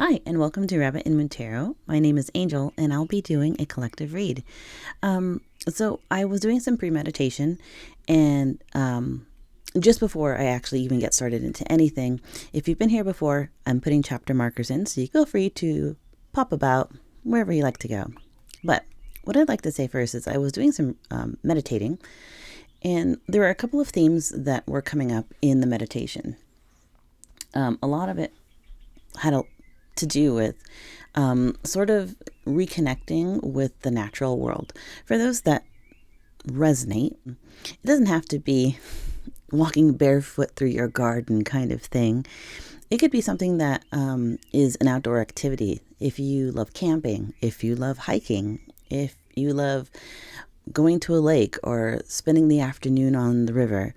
Hi, and welcome to Rabbit and Moon Tarot. My name is Angel, and I'll be doing a collective read. So I was doing some premeditation, and just before I actually even get started into anything, if you've been here before, I'm putting chapter markers in, so you feel free to pop about wherever you like to go. But what I'd like to say first is I was doing some meditating, and there were a couple of themes that were coming up in the meditation. A lot of it had to do with sort of reconnecting with the natural world. For those that resonate, it doesn't have to be walking barefoot through your garden kind of thing. It could be something that is an outdoor activity. If you love camping, if you love hiking, if you love going to a lake or spending the afternoon on the river,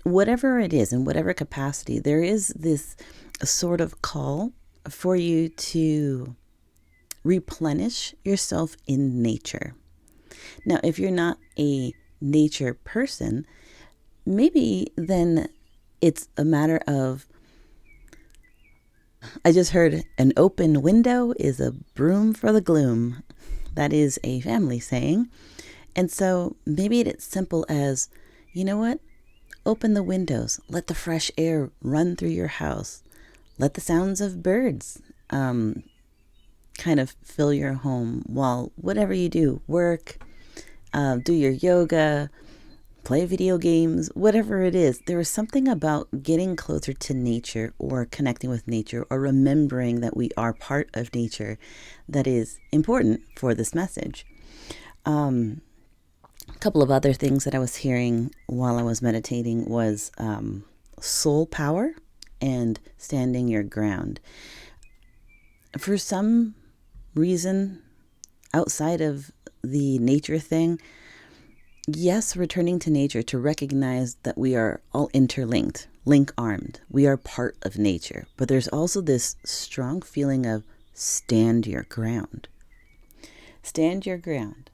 whatever it is, in whatever capacity, there is this sort of call for you to replenish yourself in nature. Now, if you're not a nature person, maybe then it's a matter of, I just heard, an open window is a broom for the gloom. That is a family saying. And so maybe it's simple as, you know what? Open the windows, let the fresh air run through your house. Let the sounds of birds kind of fill your home while whatever you do, work, do your yoga, play video games, whatever it is. There is something about getting closer to nature or connecting with nature or remembering that we are part of nature that is important for this message. A couple of other things that I was hearing while I was meditating was soul power and standing your ground. For some reason outside of the nature thing, yes, returning to nature to recognize that we are all interlinked, link-armed. We are part of nature. But there's also this strong feeling of stand your ground. Stand your ground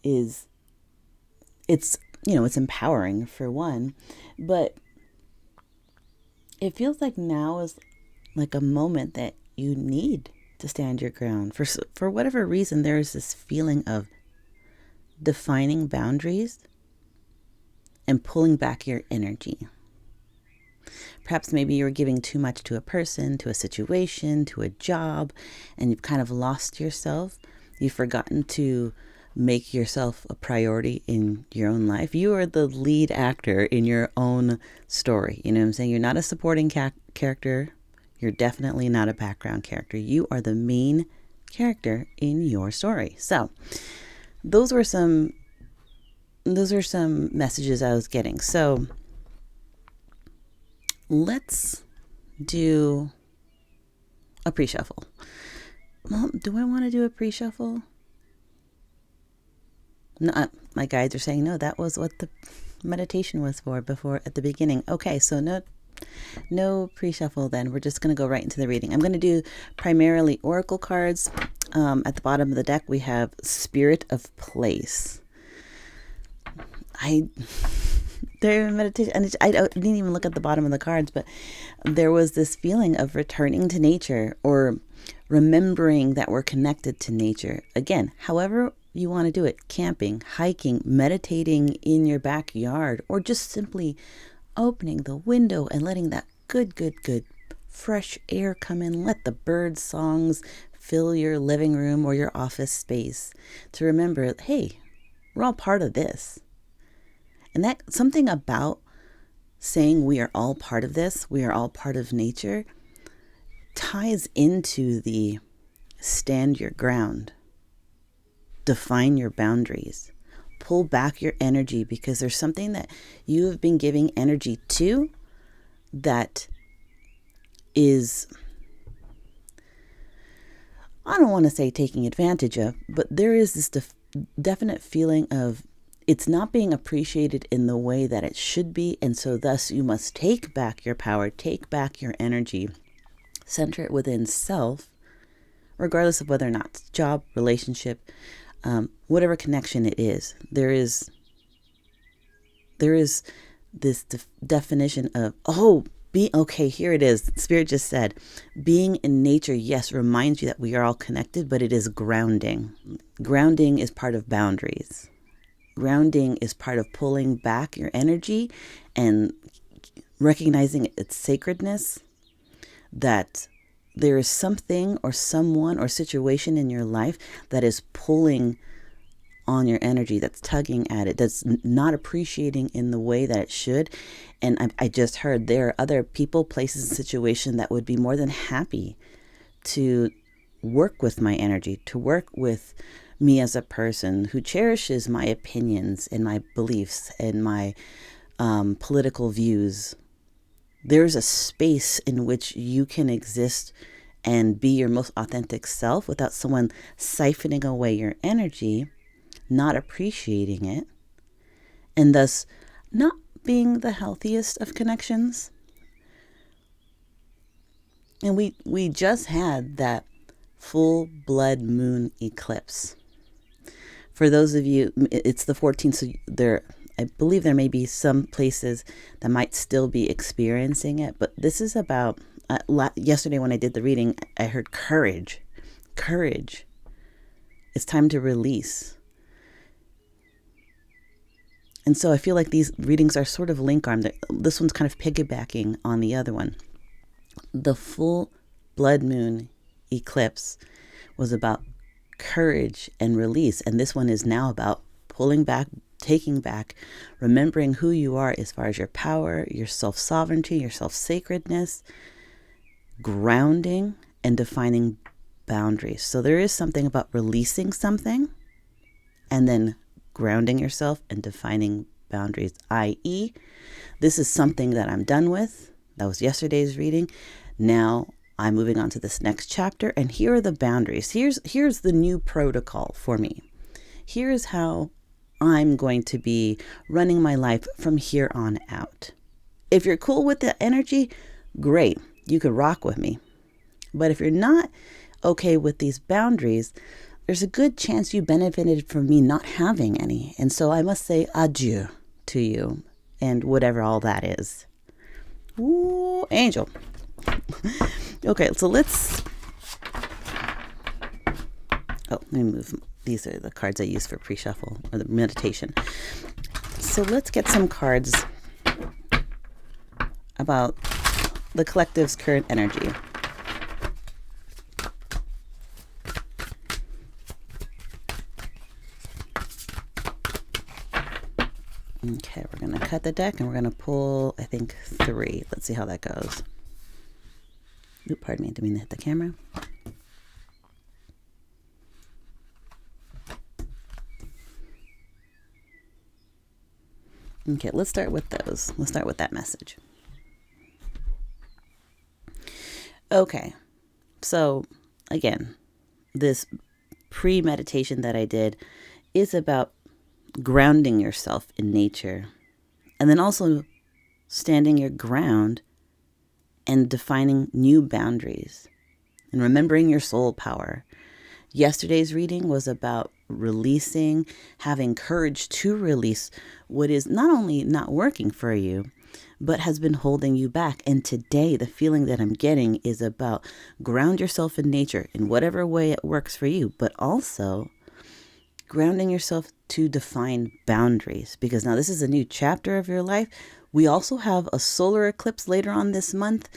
it's empowering for one, but it feels like now is like a moment that you need to stand your ground. For whatever reason, there is this feeling of defining boundaries and pulling back your energy. Perhaps maybe you're giving too much to a person, to a situation, to a job, and you've kind of lost yourself. You've forgotten to make yourself a priority in your own life. You are the lead actor in your own story. You know what I'm saying? You're not a supporting character. You're definitely not a background character. You are the main character in your story. So those are some messages I was getting. So let's do a pre-shuffle. Well, do I want to do a pre-shuffle? No, my guides are saying no, that was what the meditation was for before at the beginning. Okay, so no pre-shuffle then. We're just going to go right into the reading. I'm going to do primarily oracle cards. At the bottom of the deck, we have Spirit of Place. They're in meditation, and I didn't even look at the bottom of the cards, but there was this feeling of returning to nature or remembering that we're connected to nature. Again, however you want to do it, camping, hiking, meditating in your backyard, or just simply opening the window and letting that good fresh air come in. Let the bird songs fill your living room or your office space to remember, hey, we're all part of this. And that something about saying we are all part of this, we are all part of nature, ties into the stand your ground, define your boundaries, pull back your energy, because there's something that you have been giving energy to that is, I don't want to say taking advantage of, but there is this definite feeling of it's not being appreciated in the way that it should be. And so thus you must take back your power, take back your energy, center it within self, regardless of whether or not it's job, relationship, whatever connection it is. There is this definition of, oh, Okay, here it is. Spirit just said, being in nature, yes, reminds you that we are all connected, but it is grounding. Grounding is part of boundaries. Grounding is part of pulling back your energy and recognizing its sacredness, that there is something or someone or situation in your life that is pulling on your energy, that's tugging at it, that's not appreciating in the way that it should. And I just heard there are other people, places, and situations that would be more than happy to work with my energy, to work with me as a person who cherishes my opinions and my beliefs and my political views. There's a space in which you can exist and be your most authentic self without someone siphoning away your energy, not appreciating it, and thus not being the healthiest of connections. And we just had that full blood moon eclipse. For those of you, it's the 14th, so I believe there may be some places that might still be experiencing it, but this is about, yesterday when I did the reading, I heard courage. Courage. It's time to release. And so I feel like these readings are sort of link armed. This one's kind of piggybacking on the other one. The full blood moon eclipse was about courage and release. And this one is now about pulling back, taking back, remembering who you are as far as your power, your self-sovereignty, your self-sacredness, grounding, and defining boundaries. So there is something about releasing something and then grounding yourself and defining boundaries, i.e., this is something that I'm done with. That was yesterday's reading. Now I'm moving on to this next chapter, and here are the boundaries. Here's the new protocol for me. Here's how I'm going to be running my life from here on out. If you're cool with the energy, great. You could rock with me. But if you're not okay with these boundaries, there's a good chance you benefited from me not having any. And so I must say adieu to you and whatever all that is. Ooh, angel. Okay, so let me move. These are the cards I use for pre-shuffle or the meditation. So let's get some cards about the collective's current energy. Okay, we're going to cut the deck and we're going to pull, I think, 3. Let's see how that goes. Oop, pardon me, didn't mean to hit the camera. Okay, let's start with those. Let's start with that message. Okay, so again, this pre-meditation that I did is about grounding yourself in nature, and then also standing your ground and defining new boundaries and remembering your soul power. Yesterday's reading was about releasing, having courage to release what is not only not working for you, but has been holding you back. And today, the feeling that I'm getting is about ground yourself in nature in whatever way it works for you, but also grounding yourself to define boundaries, because now this is a new chapter of your life. We also have a solar eclipse later on this month.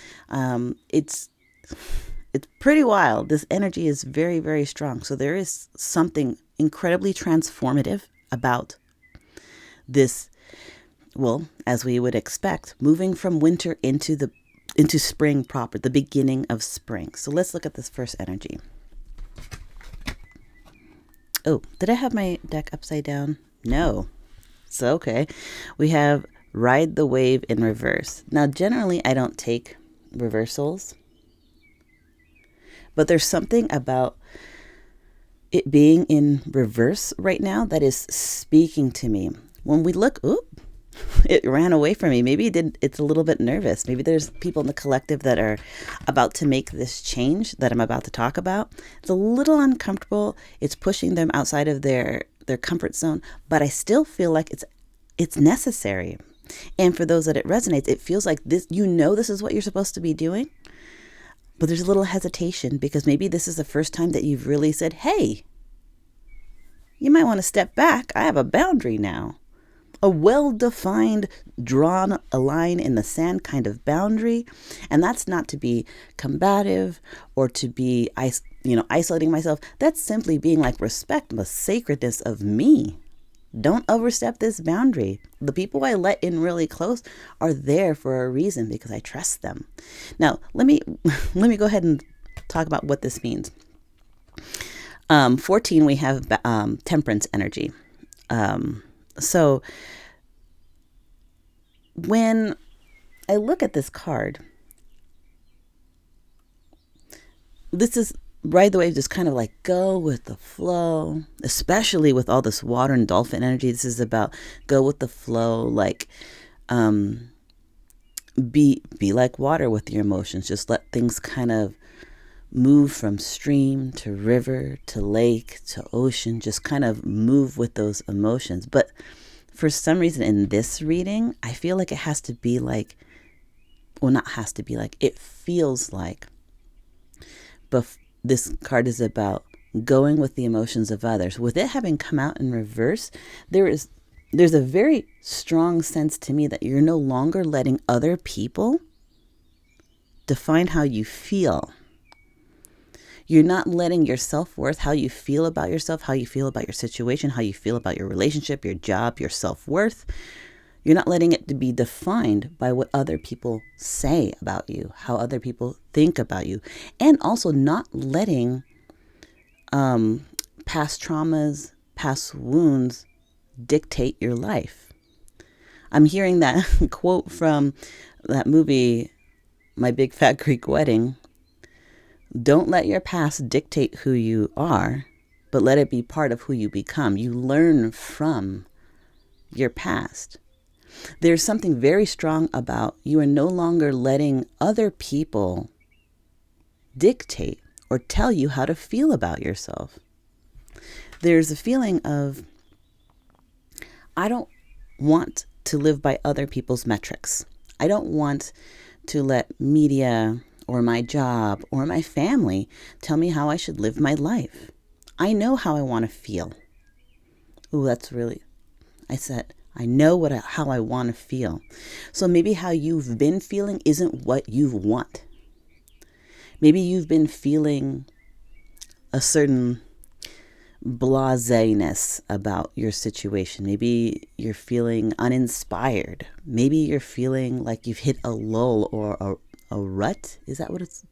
It's pretty wild. This energy is very, very strong. So there is something incredibly transformative about this. Well, as we would expect, moving from winter into spring proper, the beginning of spring. So let's look at this first energy. Oh, did I have my deck upside down? No. So, okay. We have Ride the Wave in reverse. Now, generally, I don't take reversals, but there's something about it being in reverse right now that is speaking to me. When we look, it ran away from me. Maybe it's a little bit nervous. Maybe there's people in the collective that are about to make this change that I'm about to talk about. It's a little uncomfortable. It's pushing them outside of their comfort zone, but I still feel like it's necessary. And for those that it resonates, it feels like this, this is what you're supposed to be doing, but there's a little hesitation because maybe this is the first time that you've really said, hey, you might want to step back. I have a boundary now. A well-defined, drawn a line in the sand kind of boundary. And that's not to be combative or to be, isolating myself. That's simply being like, respect the sacredness of me. Don't overstep this boundary. The people I let in really close are there for a reason because I trust them. Now, let me go ahead and talk about what this means. 14, we have temperance energy. So when I look at this card, this is right away just kind of like go with the flow, especially with all this water and dolphin energy. This is about go with the flow, like be like water with your emotions. Just let things kind of move from stream to river to lake to ocean. Just kind of move with those emotions. But for some reason in this reading, I feel like it has to be like, well, not has to be like, it feels like, but this card is about going with the emotions of others. With it having come out in reverse, there's a very strong sense to me that you're no longer letting other people define how you feel. You're not letting your self-worth, how you feel about yourself, how you feel about your situation, how you feel about your relationship, your job, your self-worth. You're not letting it to be defined by what other people say about you, how other people think about you, and also not letting past traumas, past wounds dictate your life. I'm hearing that quote from that movie, My Big Fat Greek Wedding. Don't let your past dictate who you are, but let it be part of who you become. You learn from your past. There's something very strong about you are no longer letting other people dictate or tell you how to feel about yourself. There's a feeling of, I don't want to live by other people's metrics. I don't want to let media or my job or my family tell me how I should live my life. I know how I want to feel. Ooh, that's really, I said, I know how I want to feel. So maybe how you've been feeling isn't what you want. Maybe you've been feeling a certain blaseness about your situation. Maybe you're feeling uninspired. Maybe you're feeling like you've hit a lull or a rut. Is that what it's?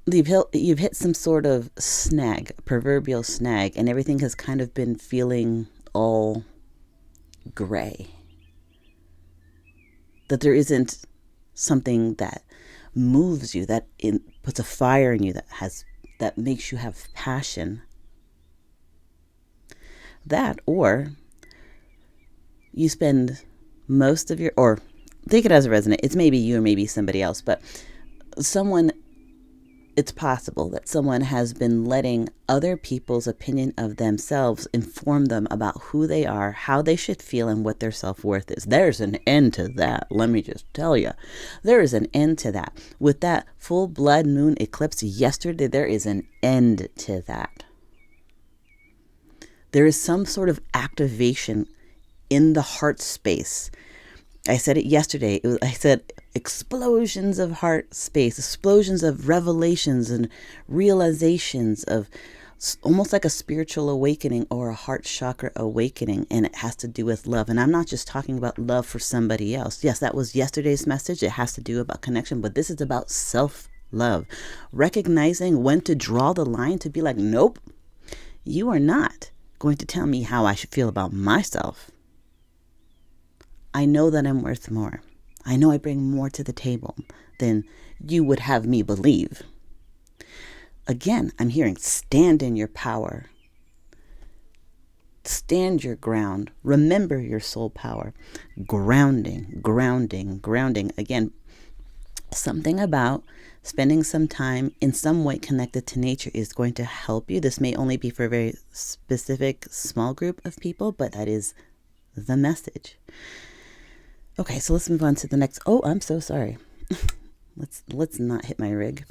You've hit some sort of snag, a proverbial snag, and everything has kind of been feeling all gray. That there isn't something that moves you, that puts a fire in you, that makes you have passion. That, or you spend most of or take it as a resonant. It's maybe you or maybe somebody else, but it's possible that someone has been letting other people's opinion of themselves inform them about who they are, how they should feel, and what their self-worth is. There's an end to that. Let me just tell you, there is an end to that. With that full blood moon eclipse yesterday, there is an end to that. There is some sort of activation in the heart space. I said it yesterday. I said explosions of heart space, explosions of revelations and realizations of almost like a spiritual awakening or a heart chakra awakening. And it has to do with love. And I'm not just talking about love for somebody else. Yes, that was yesterday's message. It has to do about connection, but this is about self-love. Recognizing when to draw the line to be like, nope, you are not going to tell me how I should feel about myself. I know that I'm worth more. I know I bring more to the table than you would have me believe. Again, I'm hearing stand in your power. Stand your ground. Remember your soul power. Grounding, grounding, grounding. Again, something about spending some time in some way connected to nature is going to help you. This may only be for a very specific small group of people, but that is the message. Okay, so let's move on to the next. Oh, I'm so sorry. Let's not hit my rig.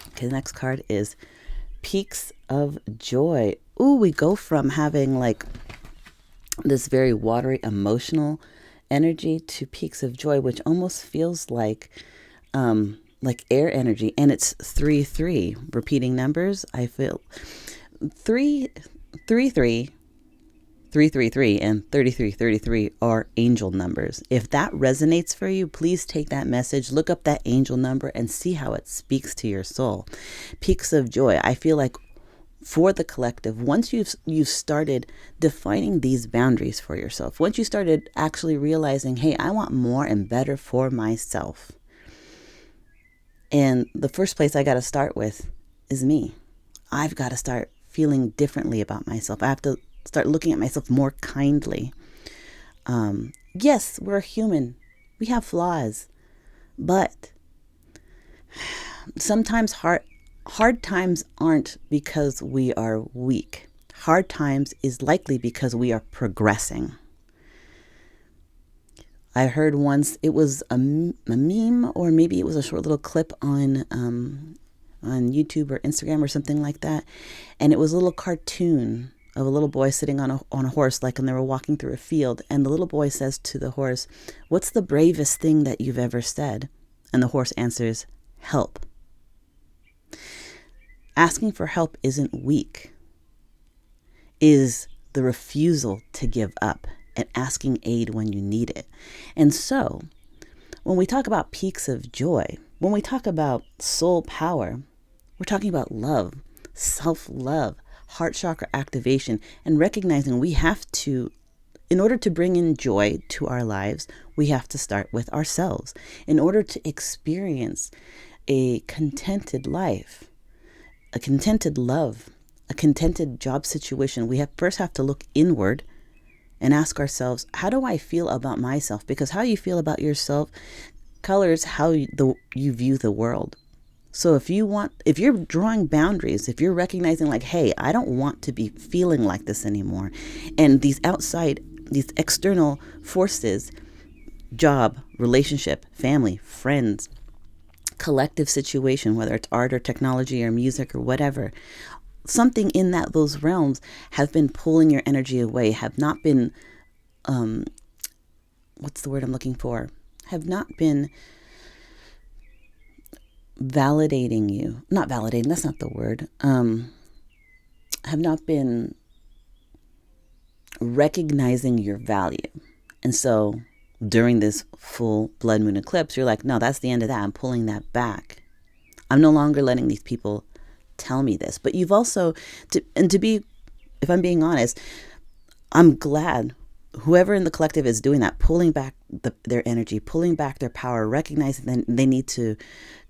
Okay, the next card is Peaks of Joy. Ooh, we go from having like this very watery emotional energy to Peaks of Joy, which almost feels like air energy, and it's 3-3 repeating numbers. I feel 3-3-3 333 and 3333 are angel numbers. If that resonates for you, please take that message, look up that angel number, and see how it speaks to your soul. Peaks of Joy. I feel like for the collective, once you've started defining these boundaries for yourself, once you started actually realizing, hey, I want more and better for myself. And the first place I got to start with is me. I've got to start feeling differently about myself. I have to start looking at myself more kindly. Yes, we're human. We have flaws. But sometimes hard times aren't because we are weak. Hard times is likely because we are progressing. I heard once, it was a meme, or maybe it was a short little clip on YouTube or Instagram or something like that, and it was a little cartoon of a little boy sitting on a horse, like, and they were walking through a field, and the little boy says to the horse, "What's the bravest thing that you've ever said?" And the horse answers, "Help." Asking for help isn't weak, is the refusal to give up and asking aid when you need it. And so, when we talk about peaks of joy, when we talk about soul power, we're talking about love, self-love, heart chakra activation, and recognizing we have to, in order to bring in joy to our lives, we have to start with ourselves. In order to experience a contented life, a contented love, a contented job situation, we first have to look inward and ask ourselves, how do I feel about myself? Because how you feel about yourself colors how you view the world. So if you're drawing boundaries, if you're recognizing like, hey, I don't want to be feeling like this anymore, and these external forces, job, relationship, family, friends, collective situation, whether it's art or technology or music or whatever, something in those realms have been pulling your energy away, have not been, what's the word I'm looking for? Have not been validating you. Not validating, that's not the word. Have not been recognizing your value. And so during this full blood moon eclipse, you're like, no, that's the end of that. I'm pulling that back. I'm no longer letting these people tell me this. But you've also, if I'm being honest, I'm glad whoever in the collective is doing that, pulling back their energy, pulling back their power, recognizing that they need to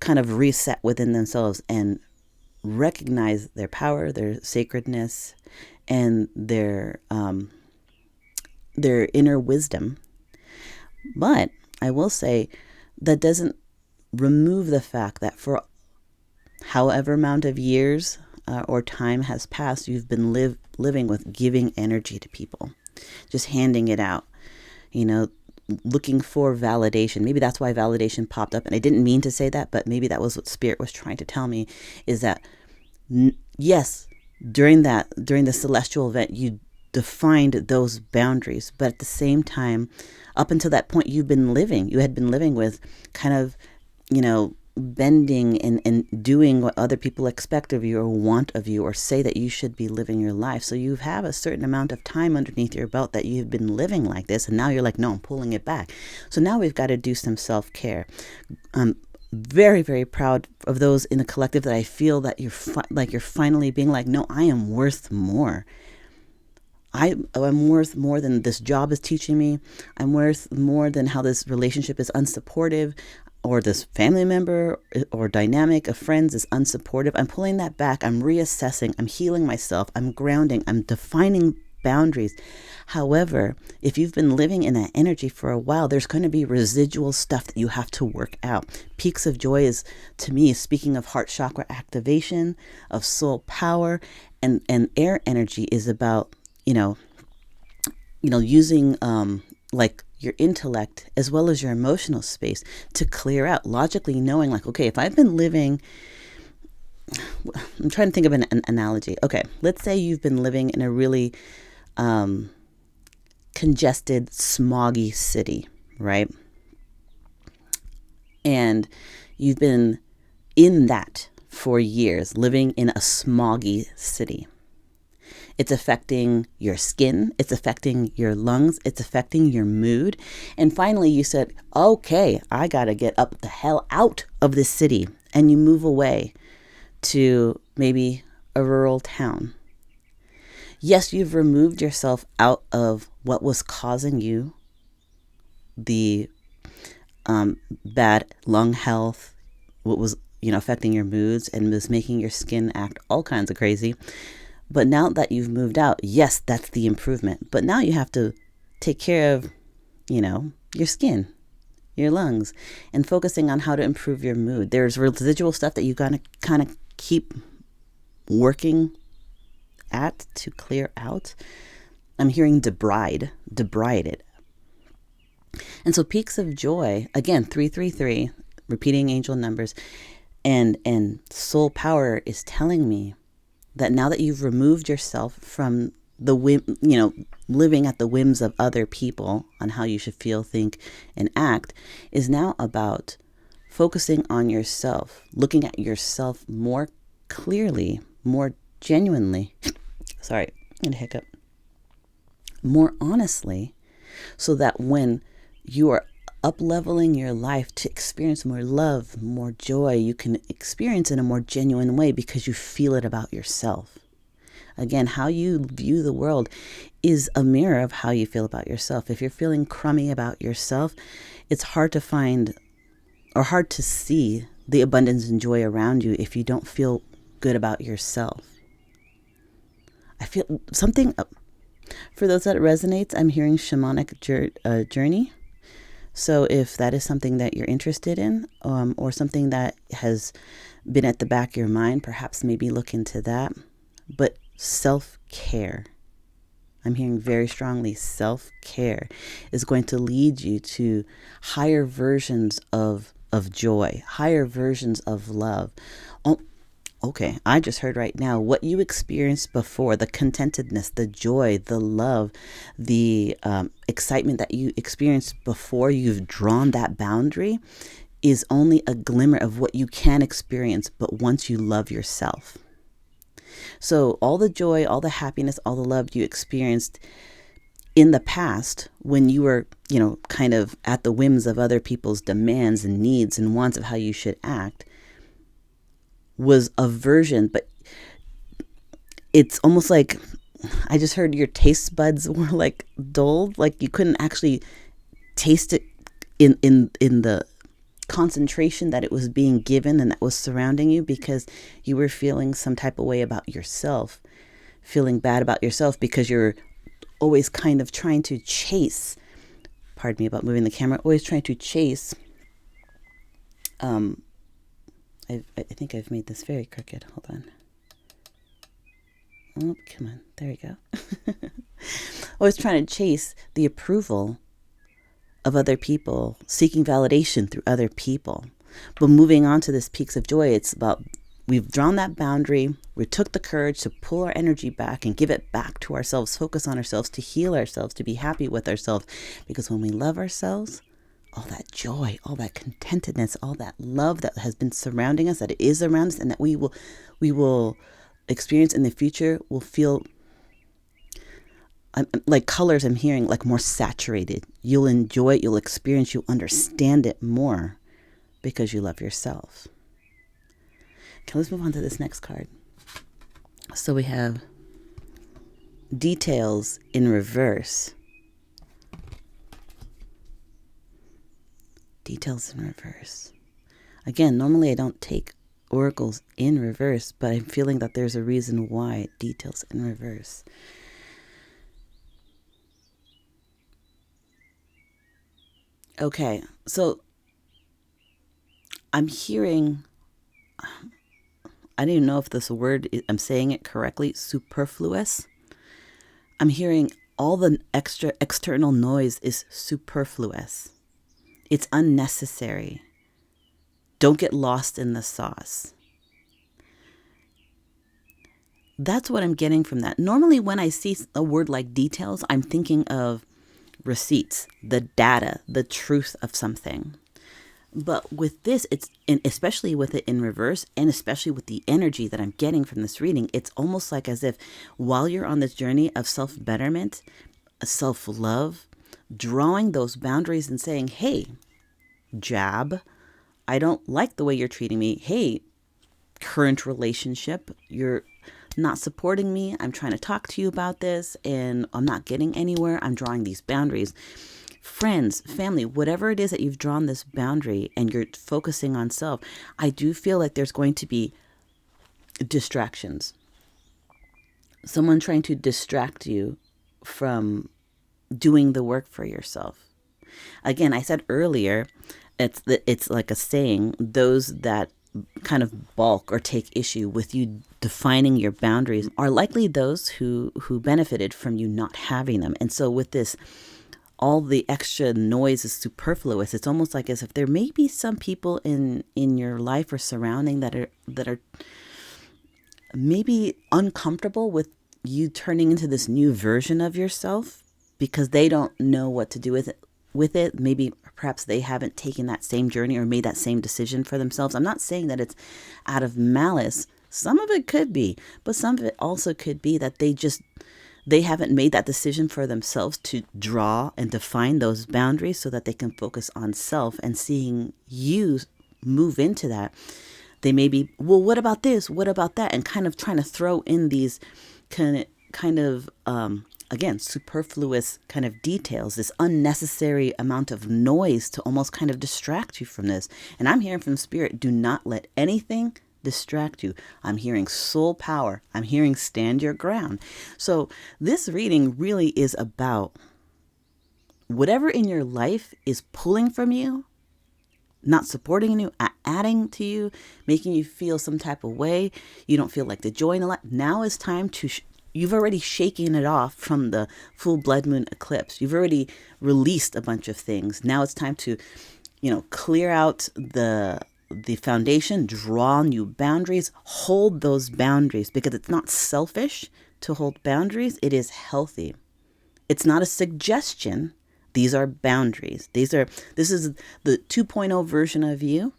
kind of reset within themselves and recognize their power, their sacredness, and their inner wisdom. But I will say that doesn't remove the fact that for however amount of years or time has passed, you've been living with giving energy to people, just handing it out, looking for validation. Maybe that's why validation popped up. And I didn't mean to say that, but maybe that was what Spirit was trying to tell me, is that, yes, during the celestial event, you defined those boundaries. But at the same time, up until that point, you had been living with kind of, bending and doing what other people expect of you or want of you or say that you should be living your life. So you have a certain amount of time underneath your belt that you've been living like this, and now you're like, no, I'm pulling it back. So now we've got to do some self-care. I'm very, very proud of those in the collective that I feel that you're finally being like, no, I am worth more. I'm worth more than this job is teaching me. I'm worth more than how this relationship is unsupportive, or this family member or dynamic of friends is unsupportive. I'm pulling that back. I'm reassessing. I'm healing myself. I'm grounding. I'm defining boundaries. However, if you've been living in that energy for a while, there's going to be residual stuff that you have to work out. Peaks of Joy is, to me, speaking of heart chakra activation, of soul power, and air energy is about, using like your intellect as well as your emotional space to clear out, logically knowing like, okay, if I've been living, I'm trying to think of an analogy. Okay, let's say you've been living in a really congested, smoggy city, right? And you've been in that for years, living in a smoggy city. It's affecting your skin. It's affecting your lungs. It's affecting your mood. And finally you said, okay, I got to get up the hell out of this city. And you move away to maybe a rural town. Yes, you've removed yourself out of what was causing you the bad lung health, what was, affecting your moods and was making your skin act all kinds of crazy. But now that you've moved out, yes, that's the improvement. But now you have to take care of, your skin, your lungs, and focusing on how to improve your mood. There's residual stuff that you got to kind of keep working at to clear out. I'm hearing debrided. And so peaks of joy, again, 333, repeating angel numbers, and soul power is telling me that now that you've removed yourself from the living at the whims of other people on how you should feel, think, and act, is now about focusing on yourself, looking at yourself more clearly, more genuinely, sorry, and hiccup, more honestly, so that when you are up-leveling your life to experience more love, more joy, you can experience in a more genuine way because you feel it about yourself. Again, how you view the world is a mirror of how you feel about yourself. If you're feeling crummy about yourself, it's hard to find or hard to see the abundance and joy around you if you don't feel good about yourself. I feel something, for those that it resonates, I'm hearing shamanic journey. So if that is something that you're interested in, or something that has been at the back of your mind, perhaps maybe look into that. But self-care, I'm hearing very strongly, self-care is going to lead you to higher versions of joy, higher versions of love. Oh, okay, I just heard right now what you experienced before, the contentedness, the joy, the love, the excitement that you experienced before you've drawn that boundary is only a glimmer of what you can experience, but once you love yourself. So all the joy, all the happiness, all the love you experienced in the past when you were, kind of at the whims of other people's demands and needs and wants of how you should act, was a version, but it's almost like I just heard your taste buds were like dulled, like you couldn't actually taste it in the concentration that it was being given and that was surrounding you because you were feeling some type of way about yourself, feeling bad about yourself because you're always kind of trying to chase, pardon me about moving the camera, always trying to chase I think I've made this very crooked. Hold on. Oh, come on. There we go. Always trying to chase the approval of other people, seeking validation through other people. But moving on to this peaks of joy, it's about we've drawn that boundary. We took the courage to pull our energy back and give it back to ourselves, focus on ourselves, to heal ourselves, to be happy with ourselves. Because when we love ourselves, all that joy, all that contentedness, all that love that has been surrounding us, that it is around us, and that we will experience in the future will feel like colors I'm hearing, like more saturated. You'll enjoy it, you'll experience, you'll understand it more because you love yourself. Okay, let's move on to this next card. So we have details in reverse. Details in reverse. Again, normally I don't take oracles in reverse, but I'm feeling that there's a reason why details in reverse. Okay, so I'm hearing, I don't even know if this word, I'm saying it correctly, superfluous. I'm hearing all the extra external noise is superfluous. It's unnecessary. Don't get lost in the sauce. That's what I'm getting from that. Normally, when I see a word like details, I'm thinking of receipts, the data, the truth of something. But with this, especially with it in reverse, and especially with the energy that I'm getting from this reading, it's almost like as if while you're on this journey of self-betterment, self-love, drawing those boundaries and saying, hey, Jab, I don't like the way you're treating me. Hey, current relationship, you're not supporting me. I'm trying to talk to you about this and I'm not getting anywhere. I'm drawing these boundaries. Friends, family, whatever it is that you've drawn this boundary and you're focusing on self, I do feel like there's going to be distractions. Someone trying to distract you from doing the work for yourself. Again, I said earlier, it's like a saying, those that kind of balk or take issue with you defining your boundaries are likely those who benefited from you not having them. And so with this, all the extra noise is superfluous. It's almost like as if there may be some people in your life or surrounding that are maybe uncomfortable with you turning into this new version of yourself because they don't know what to do with it. Maybe perhaps they haven't taken that same journey or made that same decision for themselves. I'm not saying that it's out of malice. Some of it could be, but some of it also could be that they haven't made that decision for themselves to draw and define those boundaries so that they can focus on self, and seeing you move into that. They may be, well, what about this? What about that? And kind of trying to throw in these kind of again, superfluous kind of details, this unnecessary amount of noise to almost kind of distract you from this. And I'm hearing from Spirit, do not let anything distract you. I'm hearing soul power. I'm hearing stand your ground. So this reading really is about whatever in your life is pulling from you, not supporting you, adding to you, making you feel some type of way. You don't feel like the joy in the life. Now is time to you've already shaken it off from the full blood moon eclipse. You've already released a bunch of things. Now it's time to, clear out the foundation, draw new boundaries, hold those boundaries, because it's not selfish to hold boundaries. It is healthy. It's not a suggestion. These are boundaries. This is the 2.0 version of you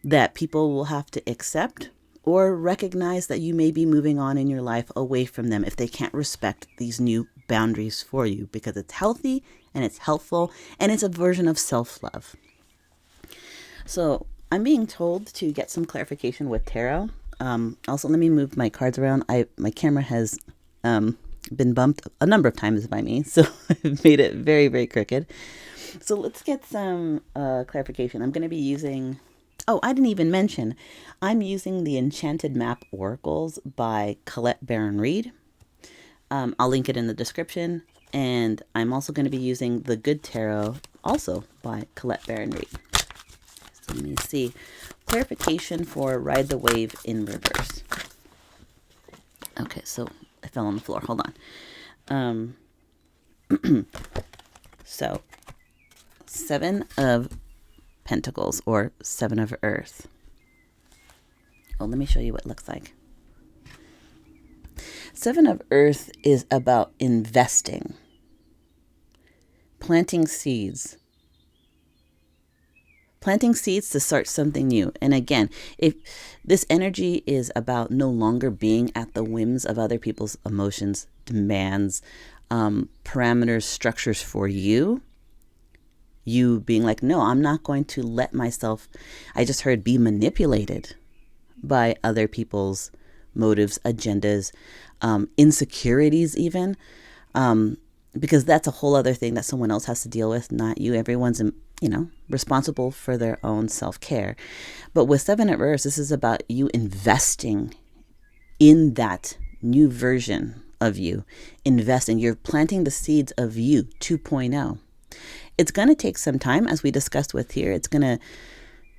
that people will have to accept or recognize that you may be moving on in your life away from them if they can't respect these new boundaries for you, because it's healthy and it's helpful and it's a version of self-love. So I'm being told to get some clarification with tarot. Also, let me move my cards around. My camera has been bumped a number of times by me, so I've made it very, very crooked. So let's get some clarification. I'm going to be using... Oh, I didn't even mention, I'm using the Enchanted Map Oracles by Colette Baron-Reid. I'll link it in the description. And I'm also going to be using the Good Tarot, also by Colette Baron-Reid. So let me see. Clarification for Ride the Wave in Reverse. Okay, so I fell on the floor. Hold on. So, 7 of Pentacles, or 7 of Earth. Oh, let me show you what it looks like. 7 of Earth is about investing, planting seeds to start something new. And again, if this energy is about no longer being at the whims of other people's emotions, demands, parameters, structures for you being like, no, I'm not going to let myself, I just heard, be manipulated by other people's motives, agendas, insecurities even, because that's a whole other thing that someone else has to deal with, not you. Everyone's, responsible for their own self-care. But with 7 of Earth, this is about you investing in that new version of you. Investing, you're planting the seeds of you 2.0. It's going to take some time, as we discussed with here.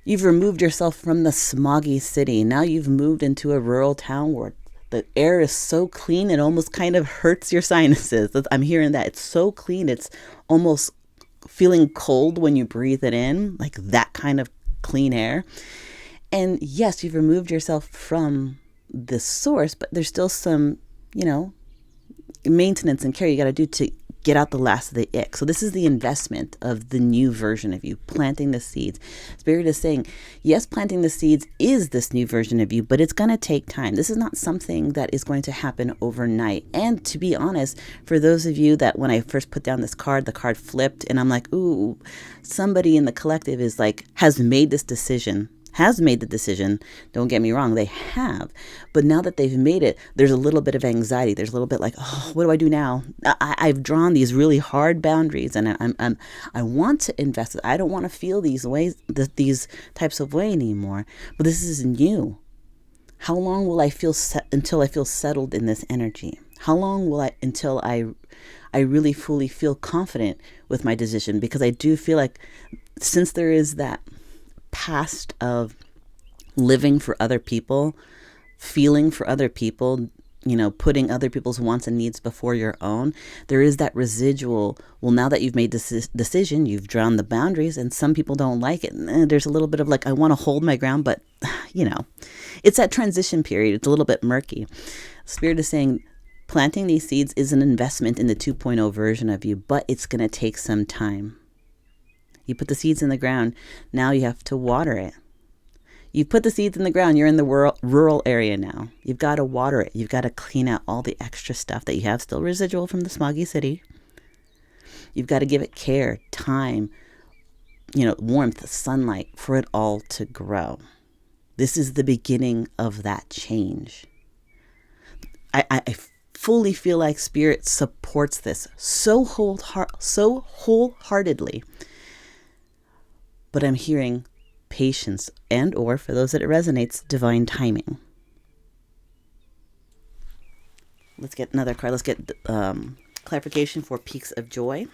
You've removed yourself from the smoggy city. Now you've moved into a rural town where The air is so clean, it almost kind of hurts your sinuses. I'm hearing that. It's so clean, it's almost feeling cold when you breathe it in, like that kind of clean air. And yes, you've removed yourself from the source, but there's still some, maintenance and care you got to do to get out the last of the ick. So this is the investment of the new version of you, planting the seeds. Spirit is saying, yes, planting the seeds is this new version of you, but it's going to take time. This is not something that is going to happen overnight. And to be honest, for those of you that when I first put down this card, the card flipped and I'm like, ooh, somebody in the collective is like, has made this decision. Has made the decision. Don't get me wrong, they have. But now that they've made it, there's a little bit of anxiety. There's a little bit like, oh, what do I do now? I've drawn these really hard boundaries, and I want to invest. I don't want to feel these ways, these types of way anymore. But this is new. How long will I feel until I feel settled in this energy? How long will until I really fully feel confident with my decision? Because I do feel like since there is that past of living for other people, feeling for other people, putting other people's wants and needs before your own, there is that residual. Well, now that you've made this decision, you've drawn the boundaries, and some people don't like it. And there's a little bit of like, I want to hold my ground, but it's that transition period. It's a little bit murky. Spirit is saying, planting these seeds is an investment in the 2.0 version of you, but it's going to take some time. You put the seeds in the ground. Now you have to water it. You've put the seeds in the ground. You're in the rural area now. You've got to water it. You've got to clean out all the extra stuff that you have still residual from the smoggy city. You've got to give it care, time, warmth, sunlight for it all to grow. This is the beginning of that change. I fully feel like Spirit supports this so wholeheartedly. But I'm hearing patience and, or for those that it resonates, divine timing. Let's get another card. Let's get clarification for Peaks of Joy.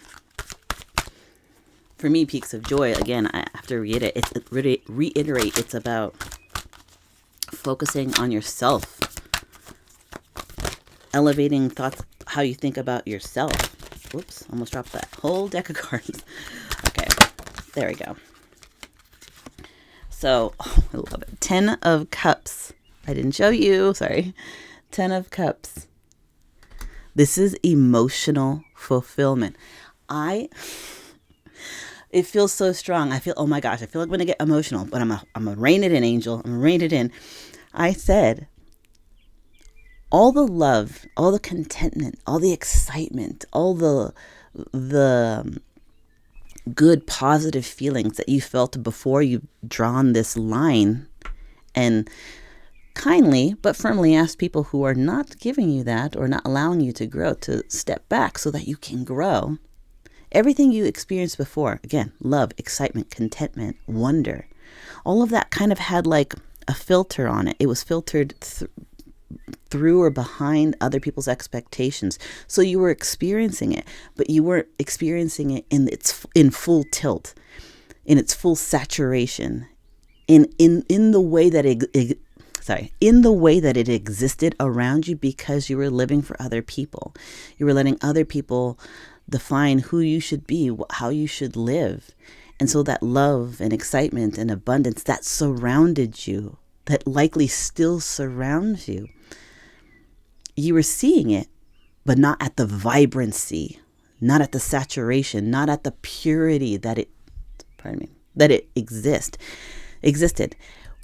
For me, Peaks of Joy, again, I have to reiterate, it's about focusing on yourself. Elevating thoughts, how you think about yourself. Whoops, almost dropped that whole deck of cards. Okay, there we go. So, I love it. 10 of Cups. I didn't show you. Sorry. 10 of Cups. This is emotional fulfillment. It feels so strong. I feel, oh my gosh, I feel like I'm going to get emotional, but I'm going to rein it in, Angel. I'm going to rein it in. I said, all the love, all the contentment, all the excitement, all the good positive feelings that you felt before you've drawn this line, and kindly but firmly ask people who are not giving you that or not allowing you to grow to step back so that you can grow. Everything you experienced before, again, love, excitement, contentment, wonder, all of that kind of had like a filter on it. It was filtered through or behind other people's expectations. So you were experiencing it, but you weren't experiencing it in full tilt, in its full saturation, in the way that in the way that it existed around you, because you were living for other people. You were letting other people define who you should be, how you should live. And so that love and excitement and abundance that surrounded you, that likely still surrounds you, you were seeing it, but not at the vibrancy, not at the saturation, not at the purity that it existed.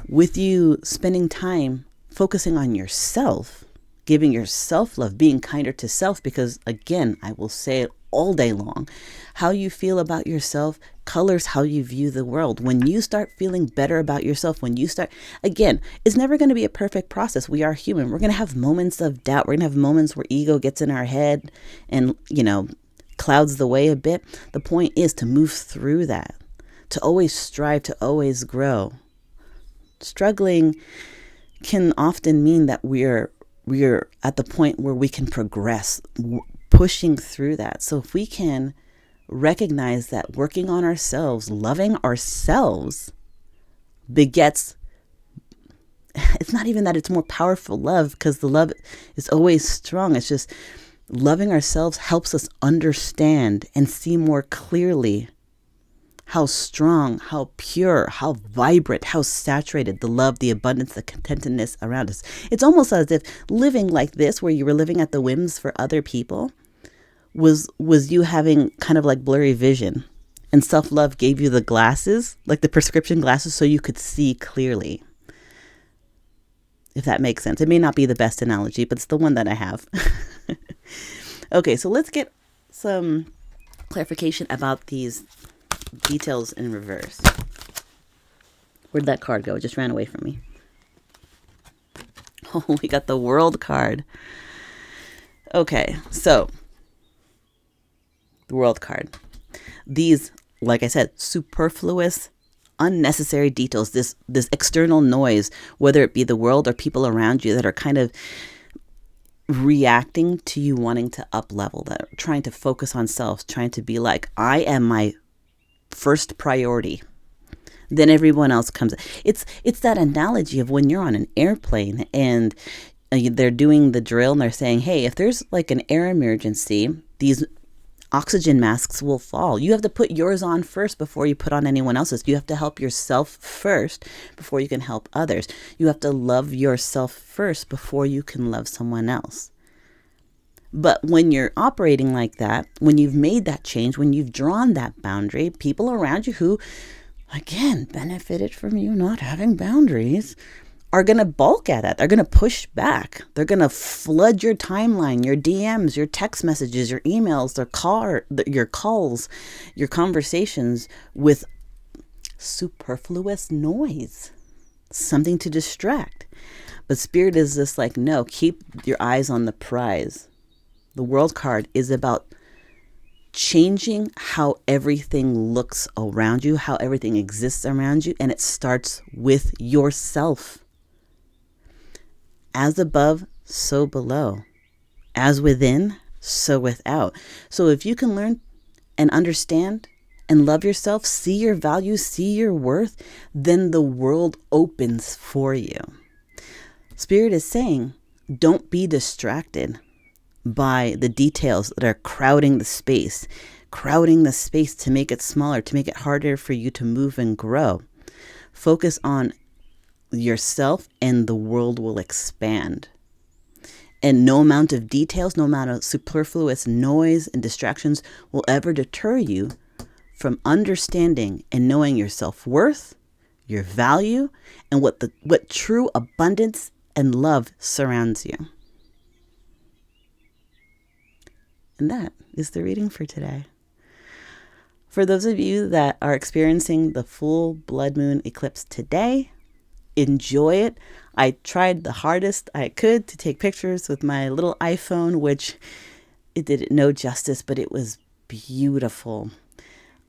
With you spending time focusing on yourself, giving yourself love, being kinder to self, because again, I will say it all day long, how you feel about yourself colors how you view the world. When you start feeling better about yourself, again, it's never going to be a perfect process. We are human. We're going to have moments of doubt. We're going to have moments where ego gets in our head and, clouds the way a bit. The point is to move through that, to always strive, to always grow. Struggling can often mean that we're at the point where we can progress, pushing through that. So if we can recognize that working on ourselves, loving ourselves begets it's not even that it's more powerful love, because the love is always strong. It's just loving ourselves helps us understand and see more clearly how strong, how pure, how vibrant, how saturated the love, the abundance, the contentedness around us. It's almost as if living like this, where you were living at the whims for other people, was you having kind of like blurry vision, and self-love gave you the glasses, like the prescription glasses, so you could see clearly. If that makes sense. It may not be the best analogy, but it's the one that I have. Okay, so let's get some clarification about these details in reverse. Where'd that card go? It just ran away from me. Oh, we got the World card. Okay, so the World card. These, like I said, superfluous, unnecessary details, this external noise, whether it be the world or people around you that are kind of reacting to you wanting to up level, that are trying to focus on self, trying to be like, I am my first priority, then everyone else comes. It's that analogy of when you're on an airplane and they're doing the drill and they're saying, hey, if there's like an air emergency, these oxygen masks will fall. You have to put yours on first before you put on anyone else's. You have to help yourself first before you can help others. You have to love yourself first before you can love someone else. But when you're operating like that, when you've made that change, when you've drawn that boundary, people around you who, again, benefited from you not having boundaries are going to balk at that. They're going to push back. They're going to flood your timeline, your DMs, your text messages, your emails, your calls, your conversations with superfluous noise, something to distract. But Spirit is just like, no, keep your eyes on the prize. The World card is about changing how everything looks around you, how everything exists around you, and it starts with yourself. As above, so below. As within, so without. So if you can learn and understand and love yourself, see your value, see your worth, then the world opens for you. Spirit is saying, don't be distracted by the details that are crowding the space to make it smaller, to make it harder for you to move and grow. Focus on yourself and the world will expand. And no amount of details, no amount of superfluous noise and distractions will ever deter you from understanding and knowing your self-worth, your value, and what true abundance and love surrounds you. And that is the reading for today. For those of you that are experiencing the full blood moon eclipse today, enjoy it. I tried the hardest I could to take pictures with my little iPhone, which it did it no justice, but it was beautiful.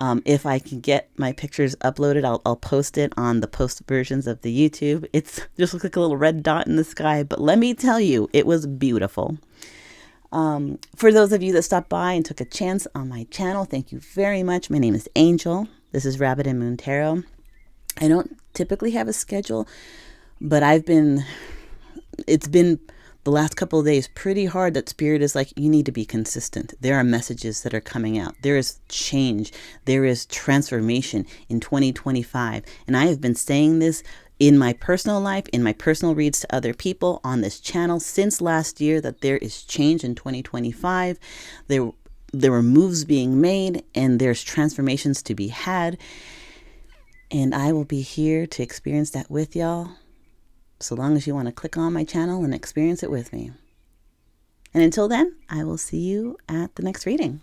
If I can get my pictures uploaded, I'll post it on the post versions of the YouTube. It's just looks like a little red dot in the sky, but let me tell you, it was beautiful. For those of you that stopped by and took a chance on my channel, thank you very much. My name is Angel. This is Rabbit and Moon Tarot. I don't typically have a schedule, but it's been the last couple of days pretty hard that Spirit is like, you need to be consistent. There are messages that are coming out. There is change. There is transformation in 2025. And I have been saying this in my personal life, in my personal reads to other people on this channel since last year, that there is change in 2025. There were moves being made and there's transformations to be had. And I will be here to experience that with y'all, so long as you want to click on my channel and experience it with me. And until then, I will see you at the next reading.